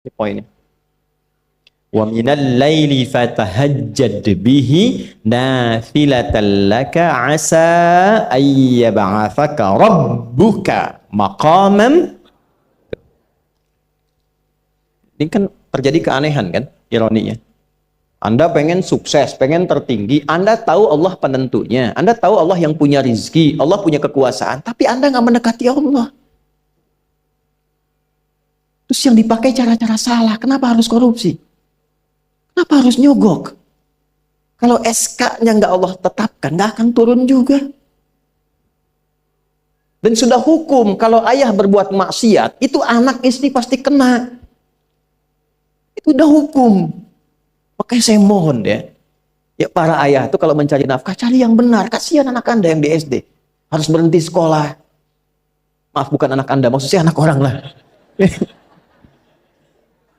Ini poinnya. Wa minal laili fatahajjad bihi nafilatan laka asa ayyab'athaka rabbuka maqamam. Ini kan terjadi keanehan kan, ironinya. Anda pengen sukses, pengen tertinggi, Anda tahu Allah penentunya, Anda tahu Allah yang punya rizki, Allah punya kekuasaan, tapi Anda nggak mendekati Allah. Terus yang dipakai cara-cara salah, kenapa harus korupsi? Kenapa harus nyogok? Kalau SK-nya nggak Allah tetapkan, nggak akan turun juga. Dan sudah hukum, kalau ayah berbuat maksiat, itu anak istri pasti kena. Itu udah hukum. Makanya saya mohon deh, ya para ayah itu kalau mencari nafkah, cari yang benar. Kasihan anak Anda yang di SD. Harus berhenti sekolah. Maaf, bukan anak Anda, maksudnya anak orang lah.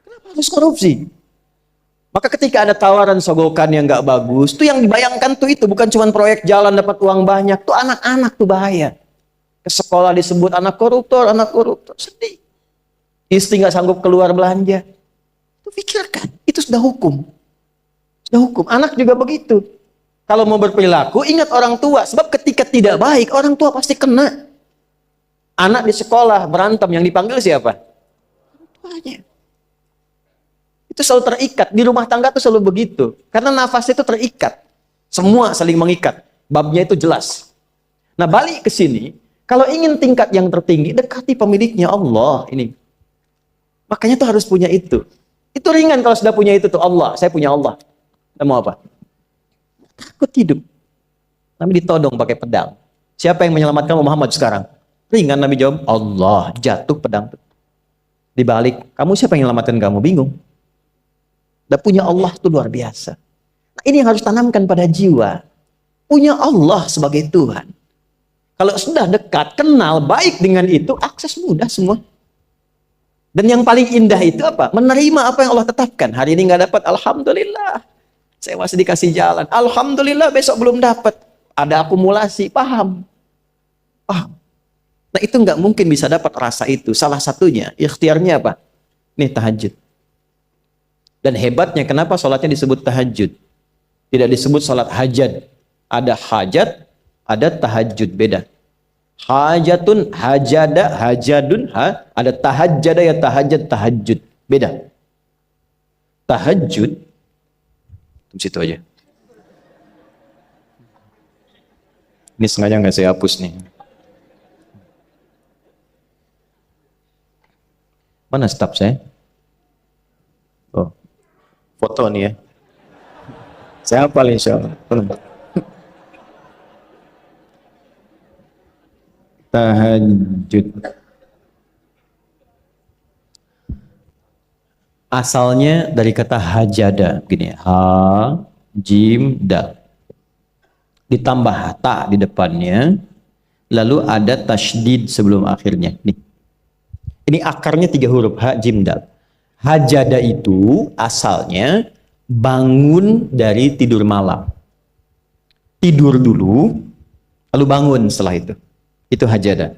Kenapa harus korupsi? Maka ketika ada tawaran sogokan yang nggak bagus, tuh yang dibayangkan tuh itu bukan cuma proyek jalan dapat uang banyak, tuh anak-anak tuh bahaya. Ke sekolah disebut anak koruptor, sedih. Istri nggak sanggup keluar belanja. Tuh pikirkan, itu sudah hukum. Sudah hukum. Anak juga begitu. Kalau mau berperilaku, ingat orang tua. Sebab ketika tidak baik, orang tua pasti kena. Anak di sekolah berantem, yang dipanggil siapa? Orang tuanya. Itu selalu terikat. Di rumah tangga itu selalu begitu. Karena nafas itu terikat. Semua saling mengikat. Babnya itu jelas. Nah, balik ke sini. Kalau ingin tingkat yang tertinggi, dekati pemiliknya Allah. Ini. Makanya tuh harus punya itu. Itu ringan kalau sudah punya itu tuh Allah. Saya punya Allah. Kita mau apa? Takut hidup. Nabi ditodong pakai pedang. Siapa yang menyelamatkan Muhammad sekarang? Ringan Nabi jawab, Allah. Jatuh pedang. Dibalik, kamu siapa yang menyelamatkan kamu? Bingung. Dan punya Allah itu luar biasa. Nah, ini yang harus tanamkan pada jiwa. Punya Allah sebagai Tuhan. Kalau sudah dekat, kenal, baik dengan itu, akses mudah semua. Dan yang paling indah itu apa? Menerima apa yang Allah tetapkan. Hari ini nggak dapat, alhamdulillah. Saya masih dikasih jalan. Alhamdulillah, besok belum dapat. Ada akumulasi, paham. Paham. Nah, itu nggak mungkin bisa dapat rasa itu. Salah satunya, ikhtiarnya apa? Nih, tahajud. Dan hebatnya, kenapa sholatnya disebut tahajud? Tidak disebut sholat hajat. Ada hajat, ada tahajud, beda. Hajatun, hajada, hajadun, ada tahajjada ya tahajjud, tahajud. Beda. Tahajud, di situ aja. Ini sengaja nggak saya hapus nih. Mana staf saya? Oh, foto nih ya. Saya hafal insya Allah. Tahajud. Asalnya dari kata hajada, begini, ha, jim, dal. Ditambah ta di depannya, lalu ada tasydid sebelum akhirnya. Nih. Ini akarnya 3 huruf, ha, jim, dal. Hajada itu asalnya bangun dari tidur malam. Tidur dulu, lalu bangun setelah itu. Itu hajada.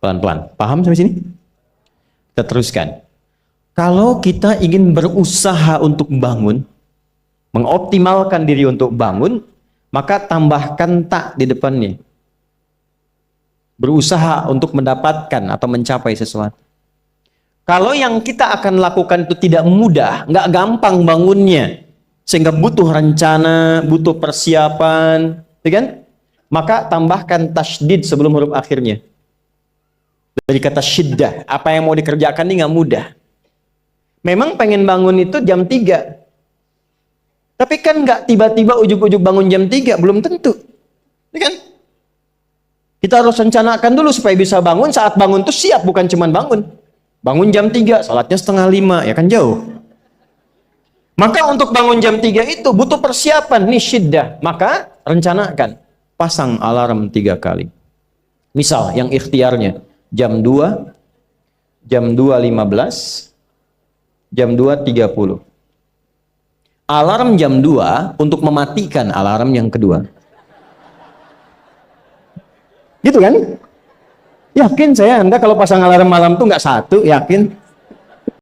Pelan-pelan. Paham sampai sini? Kita teruskan. Kalau kita ingin berusaha untuk bangun, mengoptimalkan diri untuk bangun, maka tambahkan tak di depannya. Berusaha untuk mendapatkan atau mencapai sesuatu. Kalau yang kita akan lakukan itu tidak mudah, nggak gampang bangunnya, sehingga butuh rencana, butuh persiapan, ya kan? Maka tambahkan tasydid sebelum huruf akhirnya. Dari kata syiddah, apa yang mau dikerjakan ini nggak mudah. Memang pengen bangun itu jam 3. Tapi kan nggak tiba-tiba ujuk-ujuk bangun jam 3, belum tentu. Ya kan? Kita harus rencanakan dulu supaya bisa bangun, saat bangun tuh siap, bukan cuma bangun. Bangun jam 3, salatnya 4:30, ya kan jauh. Maka untuk bangun jam 3 itu butuh persiapan, nih syiddah. Maka rencanakan. Pasang alarm 3 kali. Misal yang ikhtiarnya jam 2, jam 2.15, jam 2.30. Alarm jam 2 untuk mematikan alarm yang kedua. Gitu kan? Yakin saya, Anda kalau pasang alarm malam tuh nggak 1, yakin?